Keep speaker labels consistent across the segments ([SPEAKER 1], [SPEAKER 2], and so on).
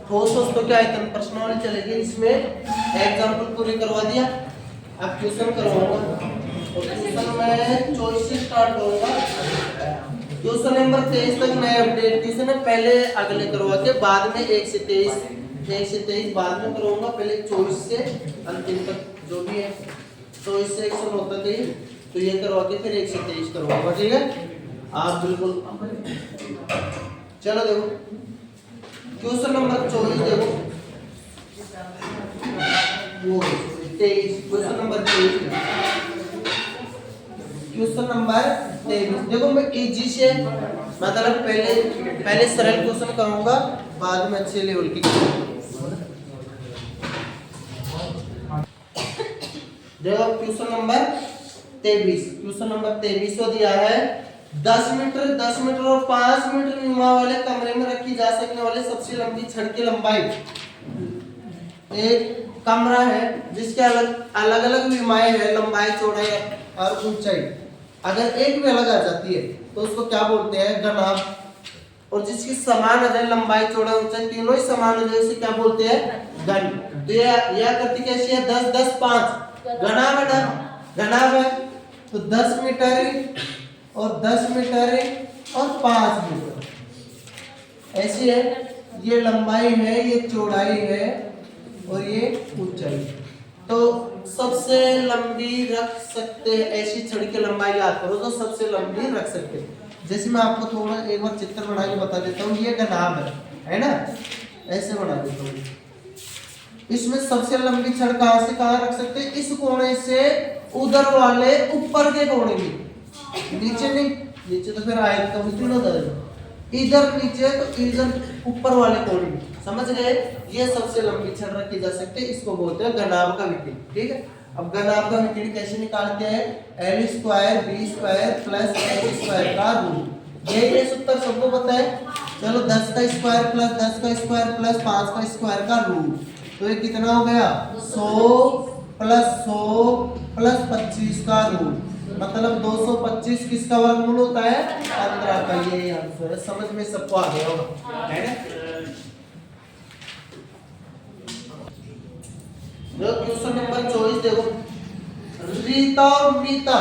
[SPEAKER 1] ठोस वस्तु के आयतन प्रश्न वाली चलेगी, इसमें एग्जाम्पल पूरी करवा दिया। अब क्वेश्चन करवाऊंगा और क्वेश्चन में 24 से स्टार्ट करूंगा। क्वेश्चन नंबर 23 तक नए अपडेट क्वेश्चन है, पहले अगले करवा के बाद में 1 से 23 बाद में करवाऊंगा। पहले 24 से अंतिम तक जो भी है, 24 से 109 तक ही तो ये करवा के फिर 1 से 23 करवाऊंगा। ठीक है, आप बिल्कुल चलो देखो क्वेश्चन नंबर 24 देखो, वो 23 क्वेश्चन नंबर 23 देखो। मैं इजी से मतलब पहले सरल क्वेश्चन करूंगा, बाद में अच्छे लेवल की देखो। क्वेश्चन नंबर 23 को दिया है 10 मीटर और 5 मीटर विमा वाले कमरे में रखी जा सकने वाले सबसे लंबी छड़ की लंबाई। एक कमरा है जिसके अलग अलग विमाएं है, लंबाई, चौड़ाई और ऊंचाई। अगर एक भी अलग आ जाती है तो उसको क्या बोलते हैं, घनाभ। और जिसकी समान आ जाए लंबाई, चौड़ाई, ऊंचाई तीनों ही समान हो जाए उसे क्या बोलते हैं, घन। तो यह करती कैसी है, 10 10 5 घनाभ है। तो 10 मीटर और 10 मीटर और 5 मीटर ऐसी है। ये लंबाई है, ये चौड़ाई है और ये ऊंचाई। तो सबसे लंबी रख सकते हैं ऐसी छड़ की लंबाई याद करो तो सबसे लंबी रख सकते हैं। जैसे मैं आपको थोड़ा एक बार चित्र बना के बता देता हूँ, ये घनाभ है ना, ऐसे बना देता हूँ। इसमें सबसे लंबी छड़ कहां से कहां रख सकते हैं, इस कोने से उधर वाले ऊपर के कोने में, नीचे नहीं, नीचे तो फिर आयत का विस्तीर्ण होता है, इधर नीचे तो इधर ऊपर वाले कोने में, समझ गए। ये सबसे लंबी छड़ रखी जा सकती है, इसको बोलते हैं घनाभ का विकीर्ण। ठीक है, अब घनाभ का विकीर्ण कैसे निकालते हैं, l square b square plus h square का रूट। ये सूत्र सबको पता है। चलो 10 का स्क्वायर प्लस 10 का स्क्वायर प्लस 5 का स्क्वायर का रूट, तो ये कितना हो गया, 100 प्लस 25 का रूट, मतलब 225 किसका वर्गमूल होता है, 15 का। ये आंसर है, समझ में सबको आ गया होगा, है ना। क्वेश्चन नंबर 24 देखो, रीता और मीता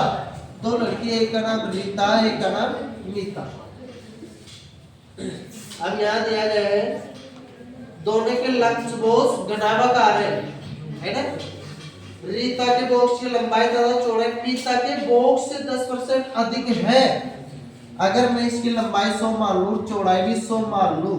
[SPEAKER 1] दो लड़की, एक का नाम रीता, एक का नाम मीता। अब यहाँ दिया गया है दोनों के लंच बॉक्स घनाभाकार है ना। रीता के बॉक्स की लंबाई तथा चौड़ाई मीता के बॉक्स से 10% अधिक है। अगर मैं इसकी लंबाई 100 मान लूं, चौड़ाई भी 100 मान लूं,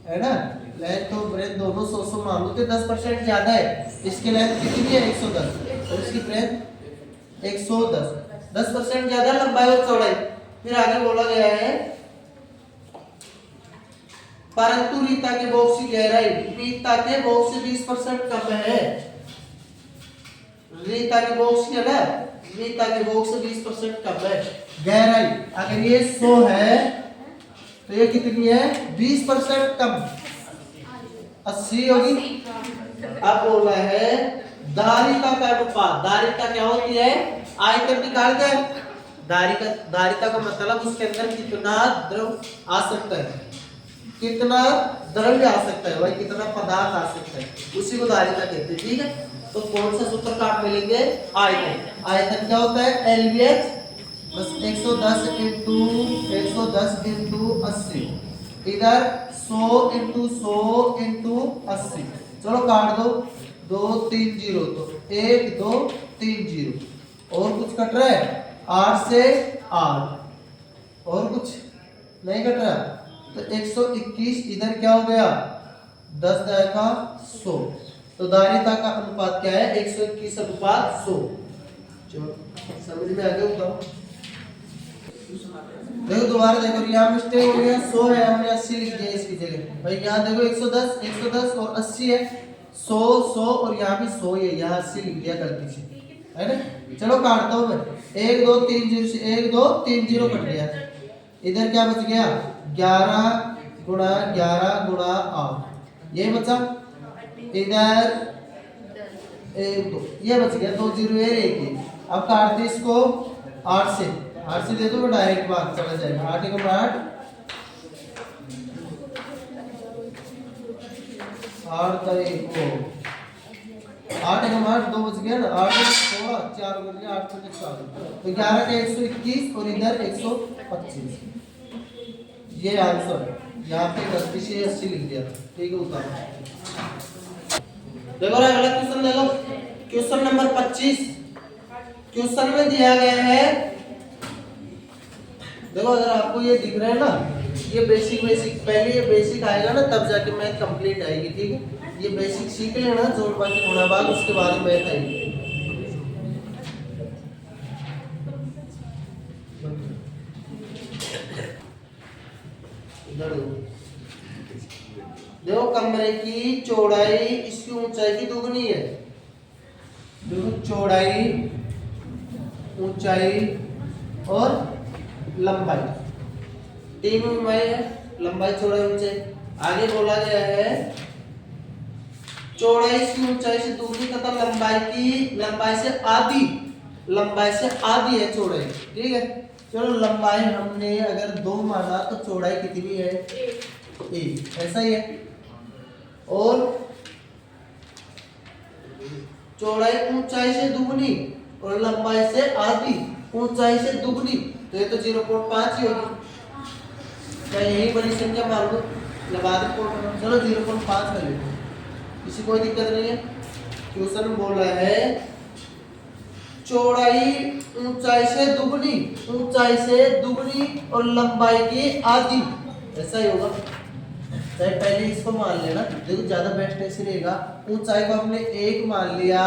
[SPEAKER 1] है ना, लेंथ और ब्रेथ दोनों 100 मान लूं, तो 10% ज्यादा है। इसकी लेंथ कितनी है, 110 और इसकी ब्रेथ 110, 10% ज्यादा लंबाई और चौड़ाई। फिर आगे बोला गया है परंतु रीता के बॉक्स की गहराई मीता के बॉक्स से 20% कम है। रीता के बॉक्स की है ना, मीता के बॉक्स से 20% कम है गहराई। अगर ये 100 है तो ये कितनी है, 20% कम, 80 होगी। अब बोल रहा है धारिता का अनुपात। धारिता क्या होती है, आयतन निकाल के धारिता का मतलब उसके अंदर कितना द्रव आ सकता है, कितना द्रव्य आ सकता है भाई, कितना पदार्थ आ सकता है, उसी को धारिता कहते हैं। ठीक है, तो कौन सा सूत्र का आप मिलेंगे, आयतन। आयतन क्या होता है, LBH बस 110 इंटू 80, इधर 100 इंटू 80। चलो काट दो, 2 3 0, तो 1 2 3 0। और कुछ कट रहा है, 8 से 8 और कुछ नहीं कट रहा, तो 121। इधर क्या हो गया, 10 का 100। तो धारिता का अनुपात क्या है, 121 अनुपात 100। चलो समझ में आ गया होगा। देखो दोबारा देखो, यहाँ मिस्टेक हो गया, 100 है, हमने 80 लिख दिया इसकी जगह। भाई यहाँ देखो 110 और 80 है, 100 और यहाँ भी 100 है, यहाँ 80 लिख दिया गलती से, है ना। चलो काटता हूँ मैं, 1 2 3 0 से 1 2 3 0 कट गया। इधर क्या बच गया, 11 गुणा 8 ये बचा। इधर 1 2 ये बच गया, 2 0 1। अब काटते इसको 8 से दे दो, डायरेक्ट भाग चला जाएगा। 8 1 8 8 का 1 हो 8 एकम 8 2 बच गया ना 8 16 4 बच गया 8 4 तो 11 का 121 और इधर 125 ये आंसर है। यहाँ पे 31 से 80 लिख दिया ठीक है उतारो। देखो अगला क्वेश्चन ले लो क्वेश्चन नंबर 25। क्वेश्चन में दिया गया है देखो अगर आपको ये दिख रहा है ना ये बेसिक पहले ये बेसिक आएगा ना तब जाके मैथ कंप्लीट आएगी ठीक है। ये बेसिक सीख लेना जोड़ बाकी गुणा भाग उसके बाद मैथ आएगी। देखो कमरे की चौड़ाई इसकी ऊंचाई की दुगनी है। देखो चौड़ाई ऊंचाई और लंबाई तीन विमाएं है लंबाई चौड़ाई ऊंचाई। आगे बोला गया है चौड़ाई इसकी ऊंचाई से दुगनी तथा लंबाई से आधी है चौड़ाई ठीक है। चलो लंबाई हमने अगर 2 माना तो चौड़ाई कितनी है 1 ऐसा ही है। और चौड़ाई ऊंचाई से दुगनी और लंबाई से आधी ऊंचाई से दुगनी तो ये तो 0.5 ही होगी। क्या यही बड़ी संख्या मान लो या बाद में चलो 0.5 कर लेते किसी कोई दिक्कत नहीं है। क्वेश्चन बोल रहा है चौड़ाई ऊंचाई से दुगनी और लंबाई की आधी ऐसा ही होगा। चाहे पहले इसको मान लेना देखो ज्यादा बेस्ट ऐसे रहेगा। ऊंचाई को हमने 1 मान लिया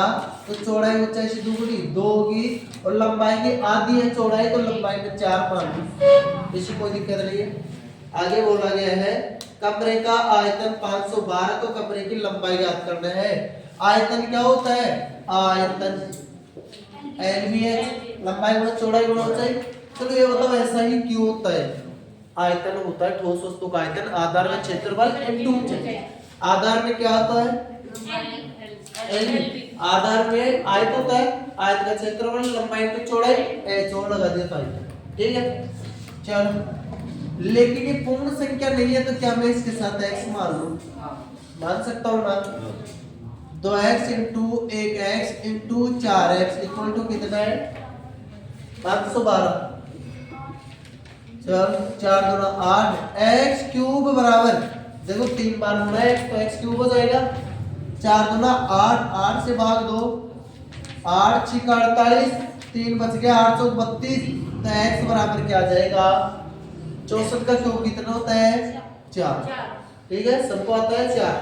[SPEAKER 1] तो चौड़ाई ऊंचाई से दुगनी 2 होगी और लंबाई की आधी है चौड़ाई तो लंबाई में 4 मान ली इसी कोई दिक्कत नहीं है। आगे बोला गया है कमरे का आयतन 512 तो कमरे की लंबाई ज्ञात करना है। आयतन क्या होता है आयतन LVH लंबाई गुणा चौड़ाई गुणा ऊंचाई। चलो ये बताओ ऐसा ही क्यों होता है। आयतन होता है ठोस वस्तु का आयतन आधार का क्षेत्रफल इनटू ऊंचाई। आधार में क्या होता है L आधार में आयत होता है आयत का क्षेत्रफल लंबाई इनटू चौड़ाई H और लगा दिया आयतन ठीक है। चलो लेकिन ये पूर्ण संख्या नहीं है तो क्या मैं इसके साथ x मान लूं मान सकता हूं ना 2x into 1x into 4x equal to कितना है 512। चल 4 दूना 8 x क्यूब बराबर देखो 3 बार गुना x तो x क्यूब हो जाएगा 4 दूना 8 8 से भाग दो 8 6 48 3 बच गया 832 तो x बराबर क्या आ जाएगा 64 का क्यूब कितना होता है 4 ठीक है सबको आता है 4।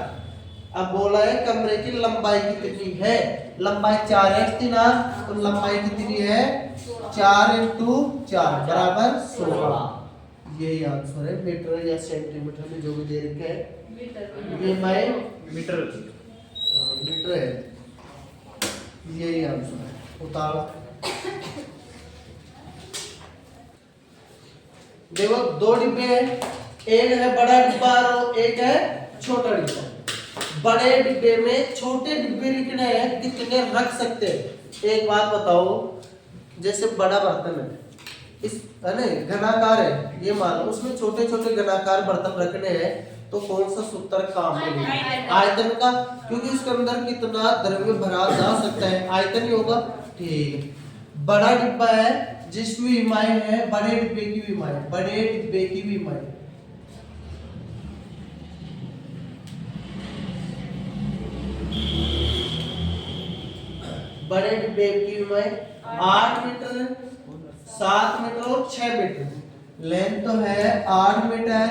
[SPEAKER 1] अब बोला है कमरे की लंबाई कितनी है लंबाई 4x थी ना तो लंबाई कितनी है 4 इंटू 4 बराबर 16। यही आंसर है मीटर या सेंटीमीटर में जो भी दे रखा है ये बाय मीटर है यही आंसर है उतारो। देखो 2 डिब्बे हैं एक है बड़ा डिब्बा और एक है छोटा डिब्बा। बड़े डिब्बे में छोटे डिब्बे रखने हैं कितने रख सकते हैं। एक बात बताओ जैसे बड़ा बर्तन है इस है ना घनाकार है ये मान लो उसमें छोटे छोटे घनाकार बर्तन रखने हैं तो कौन सा सूत्र काम में आयतन का क्योंकि इसके अंदर कितना द्रव्य भरा जा सकता है आयतन ही होगा ठीक है। बड़ा डिब्बा है जिसकी विमाएं है बड़े डिब्बे की विमाएं बड़े डिब्बे की विमाएं 8 मीटर 7 मीटर और 6 मीटर। लेंथ तो है 8 मीटर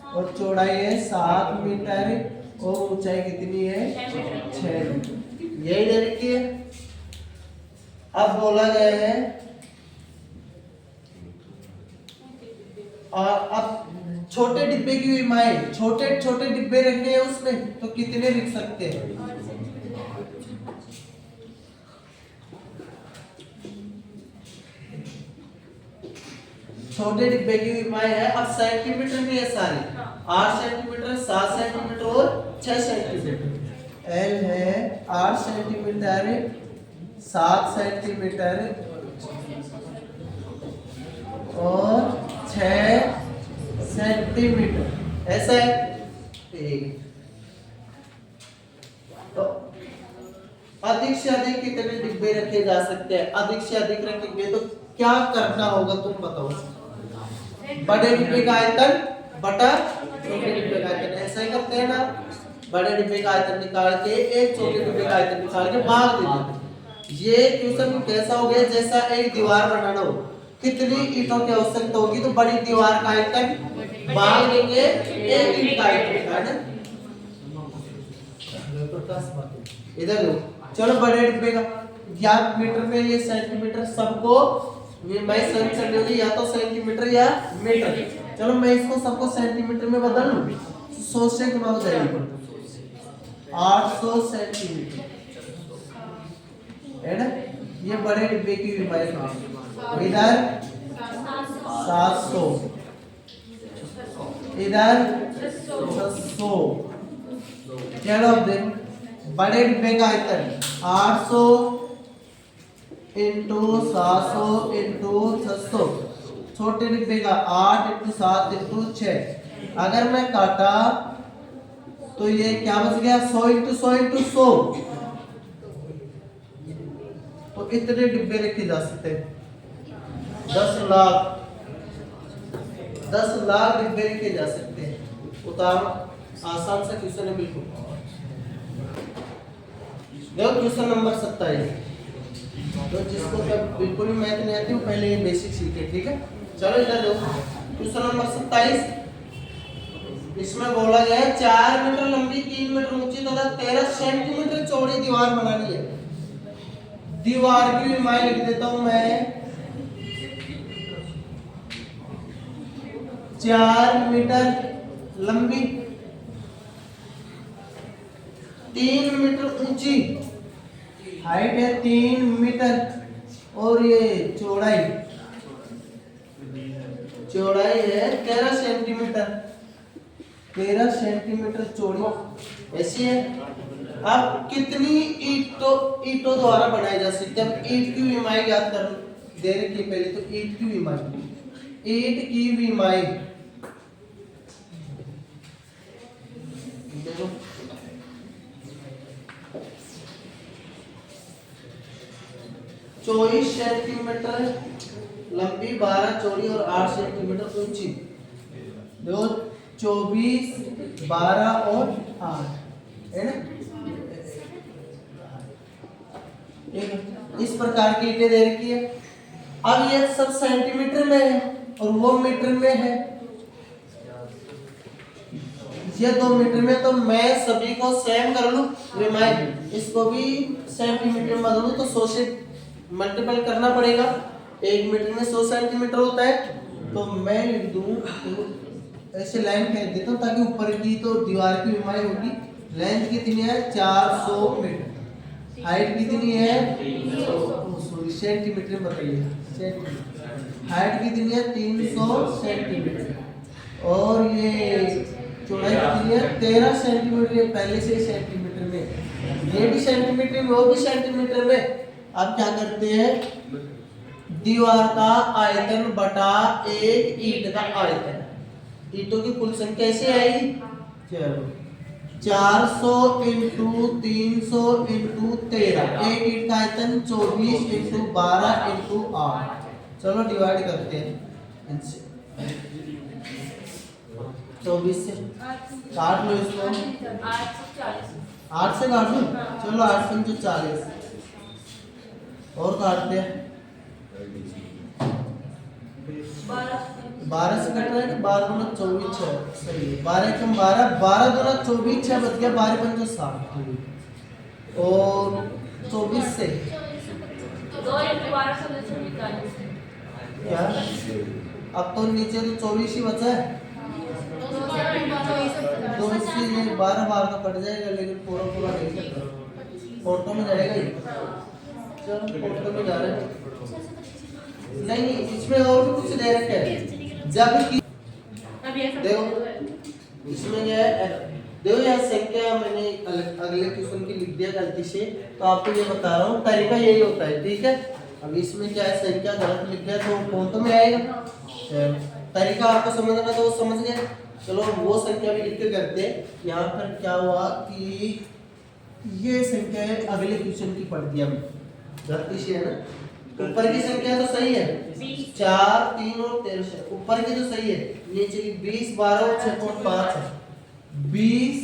[SPEAKER 1] और चौड़ाई है 7 मीटर और ऊंचाई कितनी है 6 मीटर यही दे रखी है। अब बोला गया है और अब छोटे डिब्बे की विमाएं छोटे छोटे डिब्बे रखने हैं उसमें तो कितने लिख सकते हैं। छोटे डिब्बे की विमाएं है अब सेंटीमीटर में है सारी 8 सेंटीमीटर 7 सेंटीमीटर और 6 सेंटीमीटर। एल है 8 सेंटीमीटर 7 सेंटीमीटर और 6 सेंटीमीटर ऐसा है ठीक। अधिक से अधिक कितने डिब्बे रखे जा सकते हैं? अधिक से अधिक रखेंगे तो क्या करना होगा तुम बताओ। बड़े डिब्बे का आयतन बटा छोटे डिब्बे का आयतन, ऐसा ही करते हैं ना। बड़े डिब्बे का आयतन निकाल के एक छोटे डिब्बे का आयतन निकाल के भाग दे देते हैं। ये क्वेश्चन कैसा हो गया, जैसा एक दीवार बनाना हो, कितनी ईंटों की आवश्यकता होगी, तो बड़ी दीवार का आयतन भाग देंगे एक ईंट का आयतन, है ना। इधर लो, चलो बड़े डिब्बे का या मीटर में, ये सेंटीमीटर, सबको मैं सेंटीमीटर होगी या तो सेंटीमीटर या मीटर। चलो मैं इसको सबको सेंटीमीटर में बदल लूं, 100 से गुना हो जाएगा, 800 सेंटीमीटर, है ना। ये बड़े डिब्बे की लंबाई है। इधर 700, इधर 600। चलो अब देखो, बड़े डिब्बे का आयतन 800 इंटू 700 इंटू 600, छोटे डिब्बे का 8 इंटू 7 इंटू 6। अगर मैं काटा तो ये क्या बच गया, 100 इंटू 100 इंटू 100। तो इतने डिब्बे रखे जा सकते हैं, 10 लाख, 10 लाख डिब्बे रखे जा सकते हैं। उतारो, आसान सा क्वेश्चन है बिल्कुल। देखो क्वेश्चन नंबर 27, तो जिसको बिल्कुल भी मैथ नहीं आती वो पहले ये बेसिक सीखे, ठीक है। चलो इधर देखो क्वेश्चन नंबर 27, इसमें बोला गया है 4 मीटर लंबी, 3 मीटर ऊंची तथा 13 सेंटीमीटर चौड़ी दीवार बनानी है। दीवार की लंबाई लिख देता हूं मैं, 4 मीटर लंबी, 3 मीटर ऊंची, हाइट है 3 मीटर, और ये चौड़ाई, चौड़ाई है 13 सेंटीमीटर, 13 सेंटीमीटर चौड़ी ऐसी है। अब कितनी ईंटों द्वारा बनाई जा सकती है? अब ईंट की विमाई याद कर दे रखी है पहले, तो ईंट की विमाई, ईंट की विमाई देखो, चौबीस सेंटीमीटर लंबी, 12 चौड़ी और 8 सेंटीमीटर ऊंची। देखो 24, 12 और 8, है ना। इस प्रकार की ईंटें दे रखी है। अब ये सब सेंटीमीटर में है और वो मीटर में है, ये 2 मीटर में, तो मैं सभी को सेम कर लूं, इसको भी सेंटीमीटर में बदलूं तो 100 से मल्टीपल करना पड़ेगा। 1 मीटर में 100 सेंटीमीटर होता है, तो मैं लिख दूं, तो ऐसे लाइन फेंक देता हूं ताकि ऊपर की तो दीवार की लंबाई होगी, लेंथ कितनी है 400 मीटर, हाइट कितनी है, सॉरी सेंटीमीटर में बताइए, सेंटीमीटर, हाइट कितनी है 300 सेंटीमीटर, और ये चौड़ाई कितनी है 13 सेंटीमीटर, पहले से सेंटीमीटर में, ये भी सेंटीमीटर में, वो भी सेंटीमीटर में। अब क्या करते हैं, दीवार का आयतन बटा एक ईंट का आयतन, ईंटों की कुल संख्या कैसे आएगी, 400 इंटू 300 इंटू 13, एक ईंट का आयतन 24 इंटू 12 इंटू 8। चलो डिवाइड करते हैं इनसे, 24 से काट लो इसको, 8 से काट लो, चलो 8 पंचो 40, और काटते हैं 12 से कट रहा है कि 12 गुना 24 है, सही है, 12 कम 12, 12 गुना 24 6 बच गया, 12 पंचो 60, और 24 से क्या, अब तो नीचे तो 24 ही बचा है, तो इससे ये 12 का कट जाएगा, लेकिन पूरा पूरा नहीं कट, फोटो में जाएगा ही, चलो फोटो में जा रहे हैं, नहीं इसमें और भी कुछ दे रखे हैं, जब कि देखो इसमें क्या है, देखो यहाँ संख्या मैंने अगले क्वेश्चन की लिख दिया गलती से, तो आपको ये बता रहा हूँ, तरीका यही होता है, ठीक है। अब इसमें क्या है, संख्या गलत लिख दिया तो फोटो में आएगा, तरीका आपको समझना तो वो समझ गए। चलो वो संख्या भी लिख के करते हैं। यहाँ पर क्या हुआ कि ये संख्या है अगले क्वेश्चन की पढ़ दिया मैं, गलती से है ना। ऊपर की संख्या तो सही है 4 3 और 13, ऊपर की तो सही है, नीचे की 20 12 और 6.5 है, 20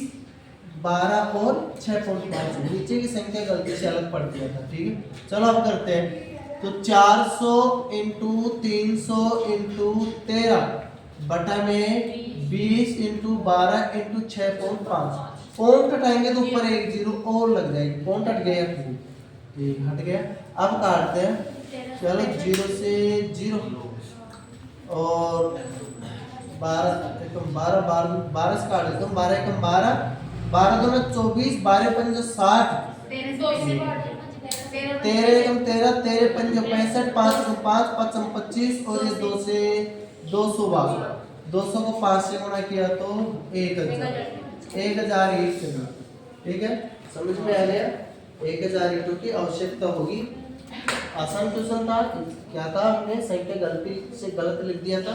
[SPEAKER 1] 12 और 6.5 है, नीचे की संख्या गलती से अलग पढ़ दिया था। ठीक है, चलो अब करते हैं। तो 400 इंटू 300 इंटू 13 बटा में 20 इंटू 12 इंटू 6.5, पॉइंट हटाएंगे तो ऊपर एक जीरो और लग जाएगी, पॉइंट हट गया, ठीक हट गया। अब काटते हैं, चलो 0 से 0 और 12 एकम 12 12 से काट देता हूँ, 12 एकम 12 12 दूना 24 12 पंजे 60 13 एकम 13 13 पंजे 65 5 एकम 5 5 एकम 25 और ये 2 से 212, 200 को 5 से गुणा किया तो 1000 ईंट करना। ठीक है, समझ में आ गया। 1000 ईंटों की आवश्यकता होगी। आसान क्वेश्चन था, क्या था हमने संख्या गलती से गलत लिख दिया था,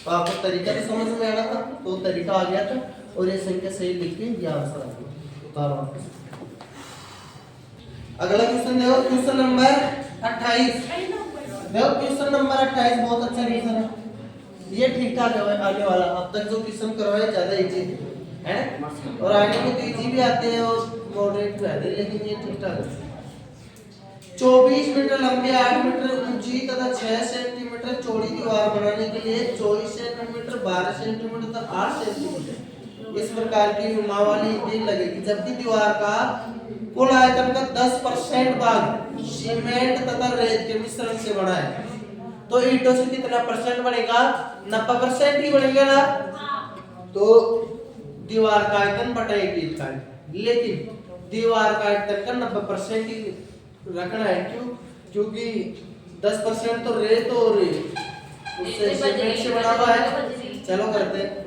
[SPEAKER 1] तो आपको तरीका भी समझ में आ रहा था, तो तरीका आ गया था और ये संख्या सही लिख के ये आंसर आ गया। अगला क्वेश्चन देखो, क्वेश्चन नंबर 28। देखो क्वेश्चन नंबर 28 बहुत अच्छा क्वेश्चन है, ये ठीक ठाक है आने वाला। अब तक जो क्वेश्चन करवाए ज्यादा इजी है और आगे में तो इजी भी आते हैं और मॉडरेट भी आते हैं, लेकिन ये ठीक ठाक है। 24 मीटर लंबी 8 मीटर ऊंची तथा 6 सेंटीमीटर चौड़ी दीवार बनाने के लिए 24 सेंटीमीटर 12 सेंटीमीटर तथा 8 सेंटीमीटर इस प्रकार की विमा वाली ईंटें लगेगी, जबकि दीवार का कुल आयतन का 10% भाग सीमेंट तथा रेत के मिश्रण से बना है। तो ईंटों से कितना परसेंट बनेगा? 90% ही बनेगा ना। तो दीवार का आयतन बटा एक ईंट का, लेकिन दीवार का आयतन का 90% ही रखना है। क्यों? क्योंकि 10% तो रेत और उससे सीमेंट से बना हुआ है। चलो करते हैं।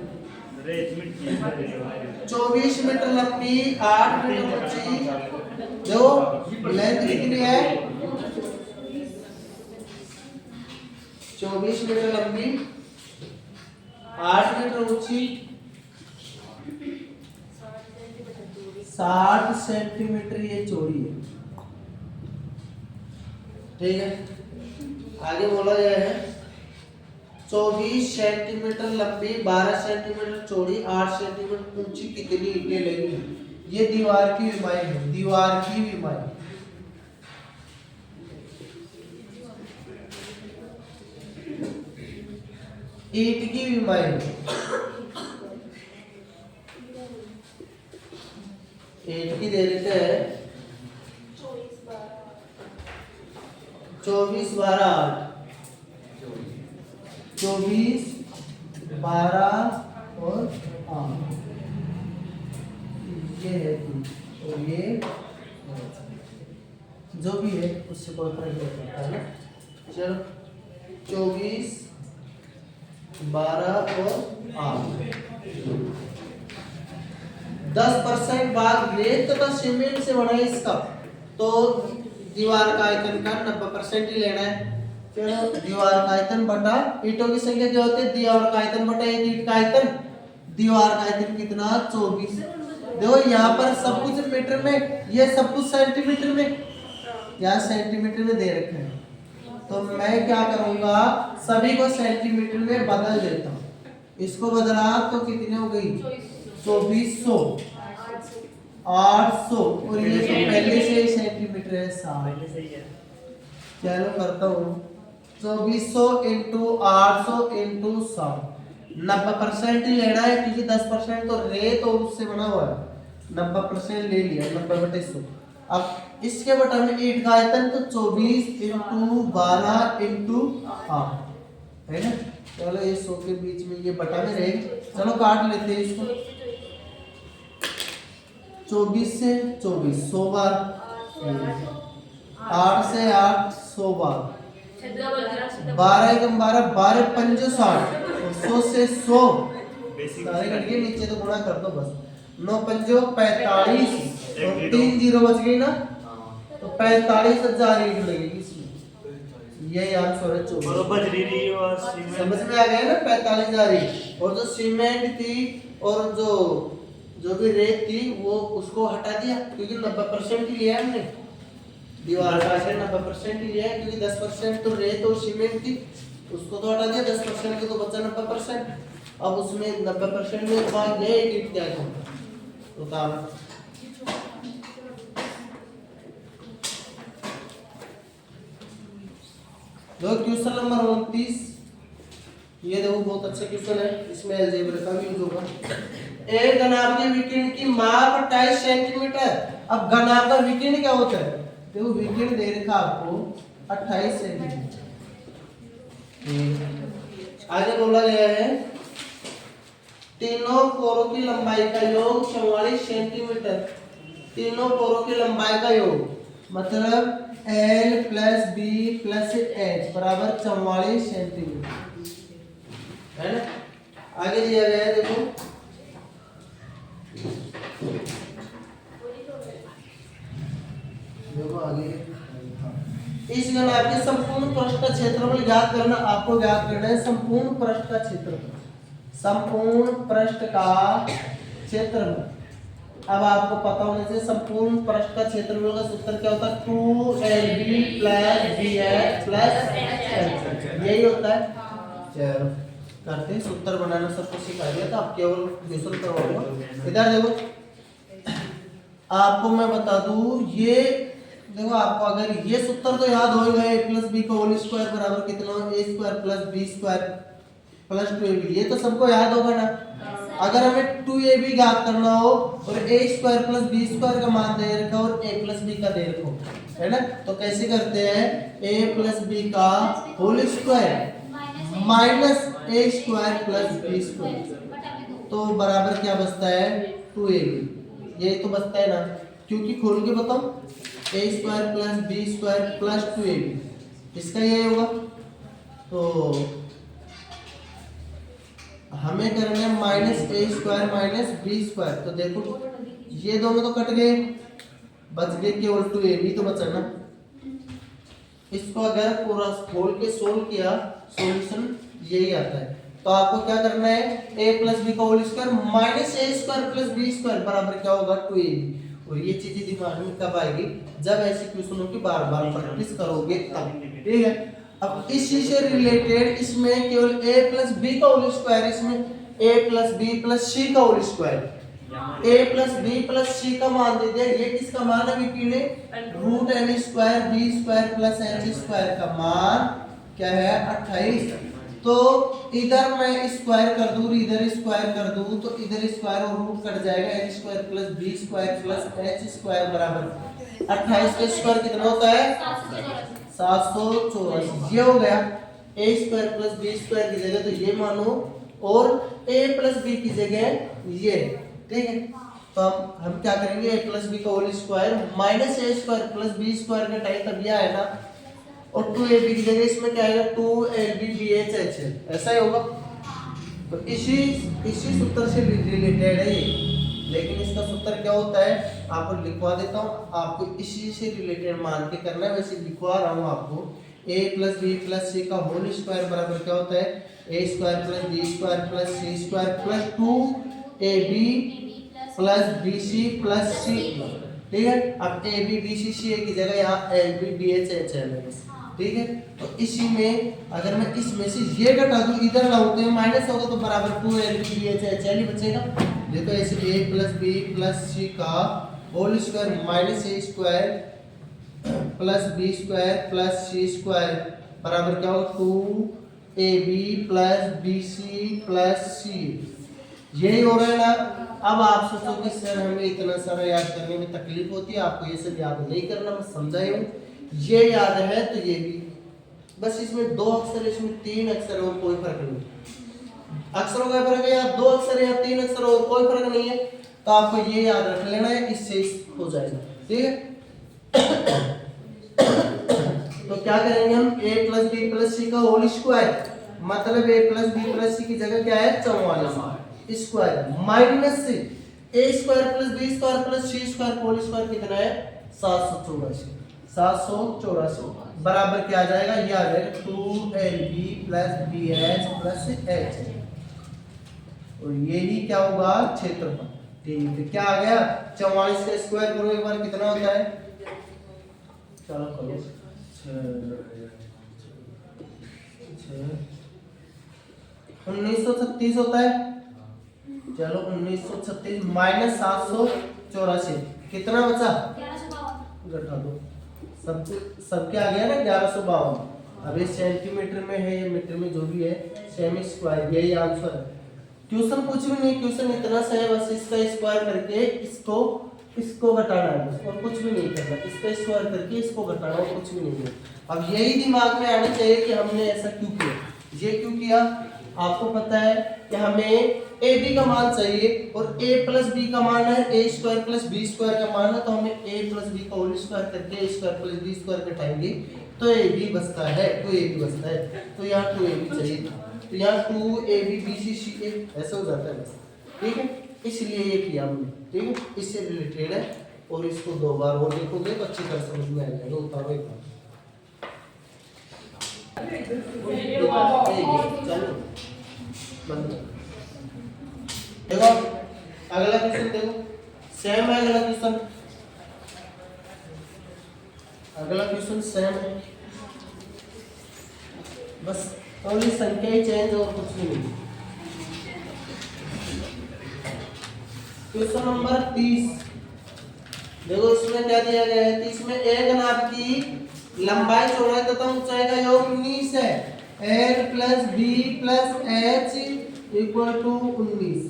[SPEAKER 1] 24 मीटर लंबी 8 मीटर ऊंची, देखो लेंथ कितनी है? 24 मीटर लंबी 8 मीटर ऊंची 60 सेंटीमीटर ये चौड़ी है। ठीक है, आगे बोला गया है 24 सेंटीमीटर लंबी 12 सेंटीमीटर चौड़ी 8 सेंटीमीटर ऊंची कितनी ईंटें लगेंगी? ये दीवार की विमाएं है, दीवार की विमाएं। ईंट की विमाएं, ईंट की दे देते हैं 24 12 24 12 और 8, ये है और ये जो भी है उससे कोई फर्क नहीं पड़ता है ना। चलो 24 12 और 8, 10% भाग रेत तथा सीमेंट से बना है इसका, तो दीवार का आयतन का 90% ही लेना है। चलो दीवार का आयतन बटा ईंटों की संख्या क्या होती है? दीवार का आयतन बटा एक ईंट का आयतन। दीवार का आयतन कितना? 24। देखो यहाँ पर सब कुछ मीटर में, ये सब कुछ सेंटीमीटर में, यहाँ सेंटीमीटर में दे रखे हैं, तो मैं क्या करूंगा सभी को सेंटीमीटर में बदल देता हूँ। इसको बदला तो कितने हो गई? 2400 800 और ये तो पहले से ही सेंटीमीटर है 60। चलो करता हूँ 2400 इंटू 800 इंटू 60, 90% ही लेना है क्योंकि 10% तो रेत और उससे बना हुआ है। 90% ले लिया, 90/100। अब इसके बटा में ईंट का आयतन तो 24 इंटू 12 इंटू 8 है ना। चलो ये 100 के बीच में ये बटा में रहेगी। चलो काट लेते हैं इसको। 24 से 24 100 बार, 8 से 8 100 बार, 12 एकम 12 12 पंजे 60 और 100 से 100 सारे कट गए, नीचे तो गुणा कर दो बस। 9 पंजो 45 और 3 जीरो बच गई ना, तो 45,000 ईंट लगेगी इसमें। यही आंसर है 24। समझ में आ गया ना? 45,000 ईंट। और जो सीमेंट थी और जो जो भी रेत थी वो उसको हटा दिया, क्योंकि 90% ही लिया है हमने, दीवार का 90% ही लिया है, क्योंकि 10% तो रेत और सीमेंट थी, उसको तो हटा दिया, 10% को तो बचा 90%। अब उसमें 90% में भाग गए ईंट क्या तो उतारा। जो क्वेश्चन नंबर 29, ये देखो बहुत अच्छा क्वेश्चन है, इसमें अलजेब्रा का भी यूज होगा। एक घनाभ विकिरण की माप 28 सेंटीमीटर। अब घनाभ का विकिरण क्या होता है, देखो विकिरण दे रखा आपको 28 सेंटीमीटर। आगे बोला गया है तीनों कोरों की लंबाई का योग 44 सेंटीमीटर। तीनों कोरों की लंबाई का योग मतलब L plus B plus h बराबर 44 सेंटीमीटर है ना। आगे दिया गया है देखो, देखो आगे इस घनाभ के संपूर्ण पृष्ठ का क्षेत्रफल ज्ञात करना। आपको ज्ञात करना है संपूर्ण पृष्ठ का क्षेत्रफल, संपूर्ण पृष्ठ का क्षेत्रफल। अब आपको पता होने से संपूर्ण पृष्ठ का क्षेत्रफल का सूत्र क्या होता है, 2LB plus BH plus H, यही होता है। चलो करते हैं, सूत्र बनाना सबको सिखा दिया था, आप केवल दूसरा करवाओगे। इधर देखो आपको मैं बता दूं, ये देखो आपको अगर ये सूत्र तो याद होगा, a प्लस बी का होल स्क्वायर बराबर कितना, a square plus b square plus 2ab, ये तो सबको याद होगा ना। अगर हमें 2ab ज्ञात करना हो और a square plus b square का मान दे रखा और a प्लस बी का दे रखा है ना, तो कैसे करते हैं, a प्लस बी का whole square minus a square plus b square, तो बराबर क्या बचता है 2ab, ये तो बचता है ना, क्योंकि खोल के बताओ a square plus b square plus 2ab, इसका ये होगा। तो हमें करना है minus a square minus b square, तो देखो ये दोनों तो कट गए, बच गए केवल 2ab तो बचा ना। इसको अगर पूरा खोल के सोल्व किया, सॉल्यूशन यही आता है। तो आपको क्या करना है, a प्लस बी का whole square minus a square plus b square बराबर क्या होगा 2ab। और ये चीजें दिमाग में कब आएगी, जब ऐसे क्वेश्चनों की बार बार प्रैक्टिस करोगे तब, ठीक है। अब इसी से रिलेटेड इसमें केवल a प्लस बी का होल स्क्वायर, इसमें a प्लस बी प्लस सी का whole square, a plus B plus सी का मान दे दिया, ये किसका मान है विकीड़े, root n square B square plus h square का मान क्या है 28। तो इधर मैं स्क्वायर कर दूं, इधर स्क्वायर कर दूं, तो इधर स्क्वायर और रूट कट जाएगा, n square plus b square plus h square बराबर 28 का स्क्वायर कितना होता है 784। ये हो गया a square plus b square की जगह तो ये मानो, और a प्लस बी की जगह ये, ठीक है। तो हम क्या करेंगे, a प्लस बी का whole square minus a square plus b square का टाइप तब ये आएगा, और 2ab की जगह इसमें क्या आएगा 2lb bh, ऐसा ही होगा। तो इसी सूत्र से रिलेटेड है ये, लेकिन इसका सूत्र क्या होता है आपको लिखवा देता हूँ, आपको इसी से रिलेटेड मान के करना है, वैसे लिखवा रहा हूँ आपको। a प्लस बी प्लस सी का होल स्क्वायर बराबर क्या होता है, a square plus b square plus c square plus 2ab plus bc plus c, ठीक है। अब ab bc c की जगह यहाँ lb bh है, ठीक है। तो इसी में अगर मैं इसमें से ये घटा दूं, इधर लाऊं तो माइनस होगा, तो बराबर 2lb bh ही बचेगा। ये तो ऐसे a प्लस बी प्लस सी का whole square minus a square plus b square plus c square बराबर क्या होगा 2ab plus bc plus c, यही हो रहा है ना। अब आप सोचो कि सर हमें इतना सारा याद करने में तकलीफ होती है, आपको ये सब याद नहीं करना, मैं समझाई हूँ, ये याद है तो ये भी, बस इसमें 2 अक्षर इसमें 3 अक्षर और कोई फर्क नहीं, अक्षरों का फर्क है या 2 अक्षर या 3 अक्षर और कोई फर्क नहीं है, तो आपको ये याद रख लेना है, इससे हो जाएगा, ठीक है। तो क्या करेंगे हम, a प्लस बी प्लस सी का होल स्क्वायर, मतलब a plus B plus c की जगह क्या है 44 स्क्वायर माइनस से a square plus b square plus c square whole square कितना है 784 बराबर क्या आ जाएगा, ये आ जाएगा 2lb plus bh plus h, और यही क्या होगा क्षेत्रफल, ठीक है, क्या आ गया 44 का स्क्वायर करो एक बार, कितना होता है, चलो करो 1936 होता है। चलो 1936 माइनस 784 कितना बचा, घटा दो, सब क्या आ गया ना 1152। अब ये सेंटीमीटर में है या मीटर में जो भी है, सेमी स्क्वायर, यही आंसर है। क्वेश्चन कुछ भी नहीं, क्वेश्चन इतना सा है, बस इसका स्क्वायर करके इसको घटाना है बस, और कुछ भी नहीं करना, इसका स्क्वायर करके इसको घटाना और कुछ भी नहीं है। अब यही दिमाग में आना चाहिए कि हमने ऐसा क्यों किया, ये क्यों किया। आपको पता है कि हमें ए बी का मान चाहिए और ए प्लस बी का मान है ए स्क्वायर प्लस बी स्क्वायर का मान है, तो हमें ए प्लस बी का होल स्क्वायर करके ए स्क्वायर प्लस बी स्क्वायर घटाएंगे तो ए बी बचता है, तो ए बी बचता है, तो यहाँ 2ab चाहिए, तो यहाँ 2ab BC CA ऐसा हो जाता है बस, ठीक है, इसलिए ये किया हमने, ठीक है, इससे रिलेटेड है। और इसको 2 बार और देखोगे तो अच्छी तरह समझ में आ जाएगा। उतारो एक बार, चलो बंद करो। देखो अगला क्वेश्चन, देखो सेम है अगला क्वेश्चन, अगला क्वेश्चन सेम है, बस ओनली संख्या ही चेंज और कुछ भी नहीं। क्वेश्चन नंबर 30, देखो इसमें क्या दिया गया है, 30 में एक नाभ की लंबाई चौड़ाई तथा ऊंचाई का योग 19 है, l plus B plus h equal to 19।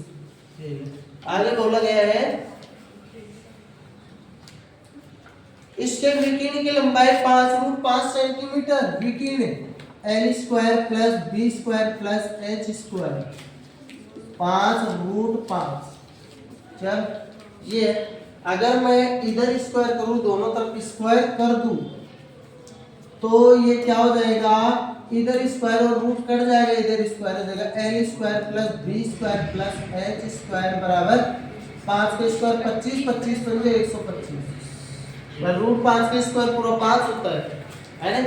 [SPEAKER 1] आगे बोला गया है इसके विकीर्ण की लंबाई 5√5 सेंटीमीटर, विकीर्ण l square plus b square plus h square 5√5। चल ये अगर मैं इधर स्क्वायर करूं, दोनों तरफ स्क्वायर कर दूं, तो ये क्या हो जाएगा, इधर स्क्वायर और रूट कट जाएगा, इधर स्क्वायर हो जाएगा, l square plus b square plus h square बराबर 5 का स्क्वायर 25, 25 पंजे 125, रूट 5 का स्क्वायर पूरा 5 होता है ना।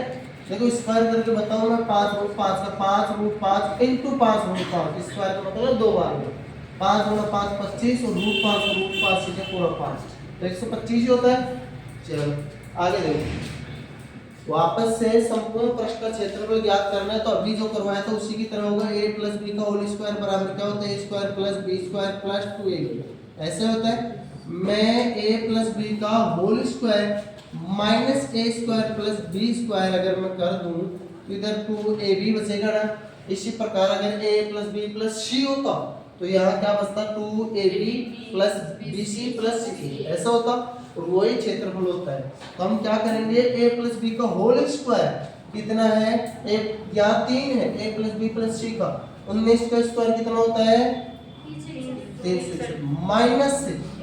[SPEAKER 1] देखो स्क्वायर करके बताओ मैं, 5√5 का 5√5 इंटू 5√5 स्क्वायर का मतलब 2 बार में 5 गुना 5 25 और √5 सीधे पूरा 5, तो 125 ही होता है। चलो आगे देखो, वापस से संपूर्ण पृष्ठ का क्षेत्रफल ज्ञात करना है, तो अभी जो करवाया था उसी की तरह होगा, a प्लस बी का होल स्क्वायर बराबर क्या होता है, a square plus b square plus 2ab ऐसे होता है। मैं a प्लस बी का whole square minus a square plus b square अगर मैं कर दूं तो इधर 2ab बचेगा ना। इसी प्रकार अगर a plus B plus c होता तो यहाँ क्या बचता, 2ab plus bc plus c ऐसा होता, और वही क्षेत्रफल होता है। तो हम क्या करेंगे, a प्लस बी का होल स्क्वायर कितना है, यहाँ 3 है, a plus B plus c का 19 का स्क्वायर कितना होता है 300, माइनस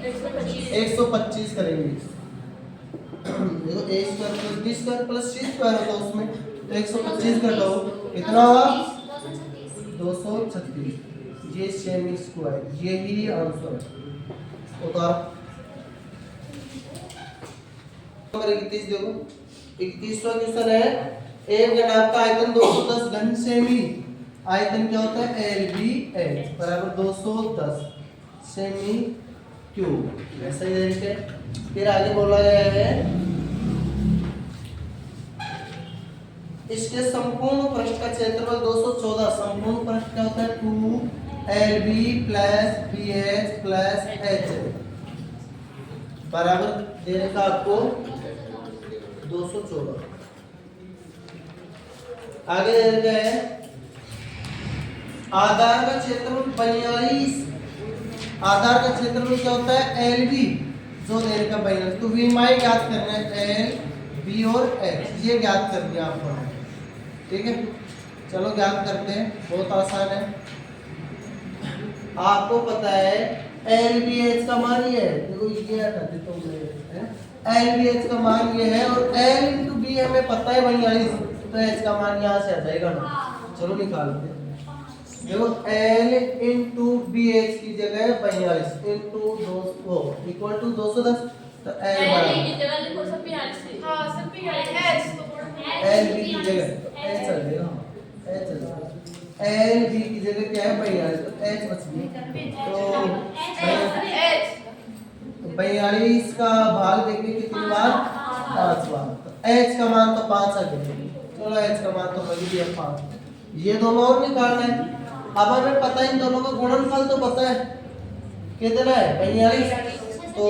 [SPEAKER 1] 125 करेंगे। देखो a square plus b square plus c square होता है उसमें, तो 125 घटाओ कितना हुआ 236, ये सेमी स्क्वायर, यही आंसर है। उतार नंबर 31 देखो, 31वां क्वेश्चन है, एक घनाभ का आयतन 210 घन सेमी, आयतन क्या होता है LBH बराबर 210 सेमी क्यूब, ऐसा ही देखते हैं। फिर आगे बोला गया है इसके संपूर्ण पृष्ठ का क्षेत्रफल 214, संपूर्ण पृष्ठ क्या होता है 2LB plus BH plus H बराबर देने का आपको 214। आगे दे गया है आधार का क्षेत्रफल 42, आधार का क्षेत्रफल क्या होता है LB जो देने का 42, तो V माई ज्ञात करना है LB और H ये ज्ञात कर दिया आपको, ठीक है। चलो ज्ञात करते हैं, बहुत आसान है। आपको पता है LBH का मान ये है, देखो ये हटा देता हूं मैं, LBH का मान ये है और L इंटू B हमें पता है 42, तो H का मान यहाँ से आ जाएगा ना। चलो निकालते हैं, देखो L इंटू BH की जगह 42 इंटू 200 इक्वल टू 210, तो L LB की जगह तो H चल जाएगा, H चल जाएगा, LB की जगह क्या है 42, तो H बच गई, तो 42 का भाग देंगे कितनी बार, 5 बार। तो h का मान तो 5 आ गया, चलो h का मान तो लग दिया 5। ये दोनों और निकालना है। अब हमें पता है इन दोनों का गुणनफल तो पता है कितना है 42। तो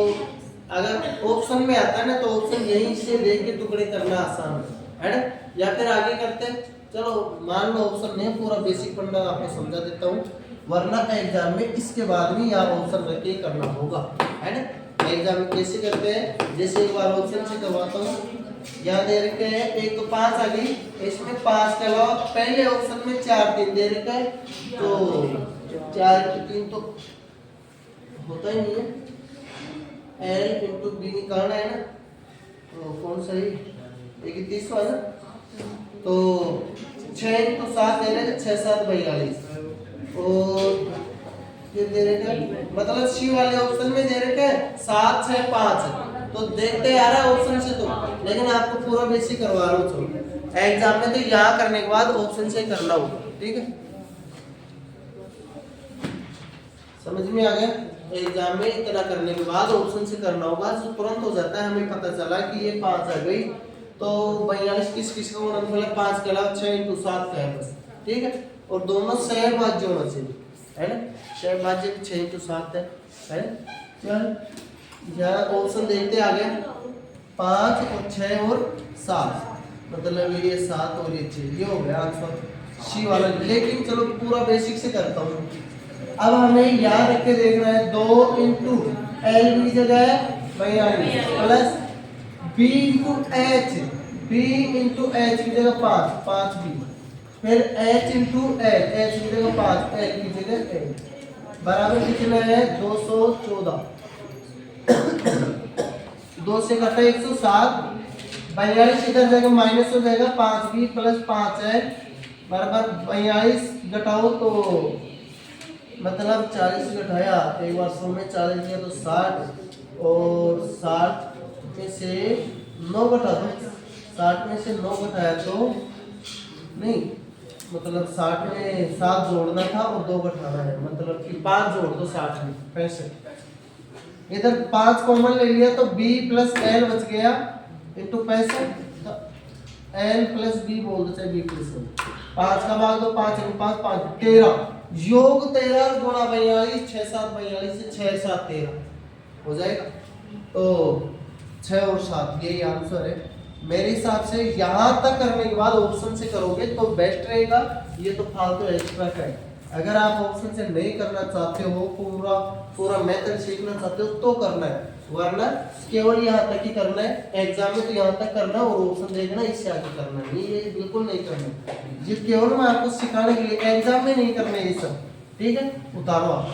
[SPEAKER 1] अगर ऑप्शन में आता है ना तो ऑप्शन यहीं से देख के टुकड़े करना आसान है ना, या फिर आगे करते हैं। चलो मान लो ऑप्शन नहीं, पूरा बेसिक फंडा आपको समझा देता हूँ, वरना एग्जाम में इसके बाद भी यहाँ ऑप्शन रख के करना होगा, है ना। एग्जाम में कैसे करते हैं, जैसे एक बार ऑप्शन से करवाता हूँ। यहाँ दे रखे हैं एक तो 5 आ गई, इसमें 5 के अलावा पहले ऑप्शन में 4 3 दे रखा है, तो 4 की 3 तो होता ही नहीं है, L इंटू बी निकालना है ना, तो कौन सा ही 31 है ना, तो 6 इंटू 7 दे रहे 6 7 42 और फिर दे रहे मतलब सी वाले ऑप्शन में दे रहे 7 6 5, तो देखते आ रहा है ऑप्शन से तो, लेकिन आपको पूरा बेसिक करवा रहा हूँ। चलो एग्जाम में तो यहाँ करने के बाद ऑप्शन से करना होगा, ठीक है, समझ में आ गया। एग्जाम में इतना करने के बाद ऑप्शन से करना होगा, जो तुरंत हो जाता है। हमें पता चला कि ये 5 आ गई, तो 42 किस का गुणनफल है, 5 के अलावा 6 इंटू 7 का है बस, ठीक है। और दोनों सहभाज्य होना चाहिए, है ना, सहभाज्य 6 इंटू 7 है ना। चल यहाँ ऑप्शन देखते आ गया, 5 और 6 और 7, मतलब ये 7 और ये 6, ये हो गया आंसर सी वाला। लेकिन चलो पूरा बेसिक से करता हूँ। अब हमें याद रख के देखना है 2 इंटू एल की जगह 42 plus b into h, b into h की जगह 5 5 बी, फिर एच इंटू एच, एच की जगह 5 एच की जगह एच, बराबर कितना है 214। 2 से घटा 107, 42 इधर जगह माइनस हो जाएगा, 5 बी प्लस 5 एच बराबर 42 घटाओ तो मतलब 40 घटाया एक बार 100 में 40 दिया तो 60, और 60 में से 9 घटा दो, 60 में से 9 घटाया तो नहीं, मतलब 60 में 7 जोड़ना था और 2 घटाना है, मतलब कि 5 जोड़ दो 60 में 65। इधर 5 कॉमन ले लिया तो b प्लस l बच गया इंटू 65, l प्लस b बोल दो चाहे b प्लस l, 5 का भाग दो 5 इंटू 5 5 13, योग 13 गुणा 42 6 7 42 से 6 7 13 हो जाएगा, तो 6 और 7 यही आंसर है मेरे हिसाब से। यहाँ तक करने के बाद ऑप्शन से करोगे तो बेस्ट रहेगा, ये तो फालतू एक्स्ट्रा का है। अगर आप ऑप्शन से नहीं करना चाहते हो, पूरा मेथड सीखना चाहते हो तो करना है, वरना केवल यहाँ तक ही करना है। एग्जाम में तो यहाँ तक करना और ऑप्शन देखना, इससे आगे करना नहीं, ये बिल्कुल नहीं करना, ये केवल मैं आपको सिखाने के लिए, एग्जाम में नहीं करना ये सब, ठीक है। उतारो आप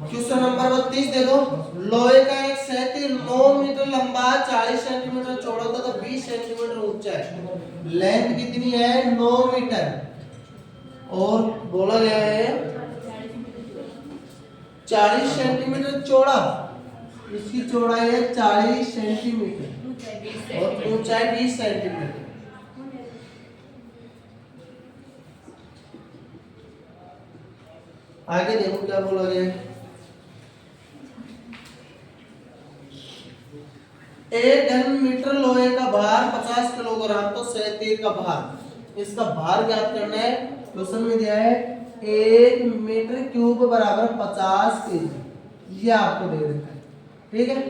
[SPEAKER 1] क्वेश्चन नंबर 32 देखो, लोहे का एक सेट 9 मीटर लंबा 40 सेंटीमीटर चौड़ा था तो 20 सेंटीमीटर ऊंचा है, लेंथ कितनी है 9 मीटर, और बोला गया है 40 सेंटीमीटर चौड़ा, इसकी चौड़ाई है 40 सेंटीमीटर और ऊंचाई 20 सेंटीमीटर। आगे देखो क्या बोला गया है, 1 घन मीटर लोहे का भार 50 किलोग्राम तो 1 तीर का भार, इसका भार ज्ञात करना है। क्वेश्चन में दिया है 1 मीटर क्यूब बराबर 50 केजी, ये आपको दे रखा है, ठीक है।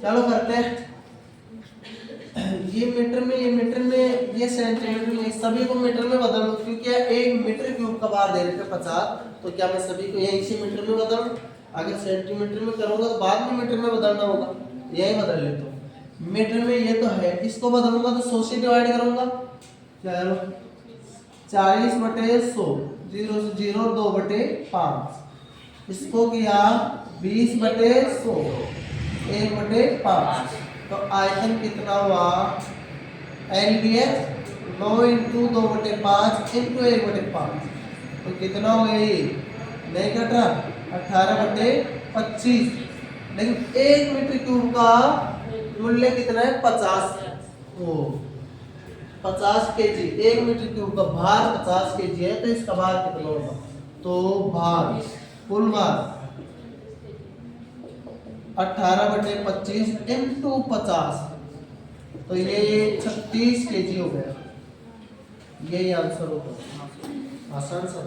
[SPEAKER 1] चलो करते हैं, ये मीटर में, ये मीटर में, ये सेंटीमीटर में, सभी को मीटर में बदल लो, क्योंकि 1 मीटर क्यूब का भार दे रखा है 50, तो क्या मैं सभी को यहीं से मीटर में बदलूं? अगर सेंटीमीटर में करूंगा तो बाद में मीटर में बदलना होगा, यही बदल लेता हूँ। मीटर में ये तो है, इसको बदलूंगा तो 100 से डिवाइड करूंगा, चलो 40/100, 0 से 0 2/5, इसको किया 20/100, 1/5, तो आयतन कितना हुआ LBH 9 इंटू 2/5 इंटू 1/5, तो कितना हो गया ये नहीं कट रहा 18/25, लेकिन 1 मीटर क्यूब का मूल्य कितना है 50 केजी, 1 मीटर क्यूब का भार 50 केजी है, तो इसका भार कितना होगा, तो भार कुल भार 18/25 इंटू 50, तो ये 36 kg हो गया। यही आंसर होगा। आसान सा।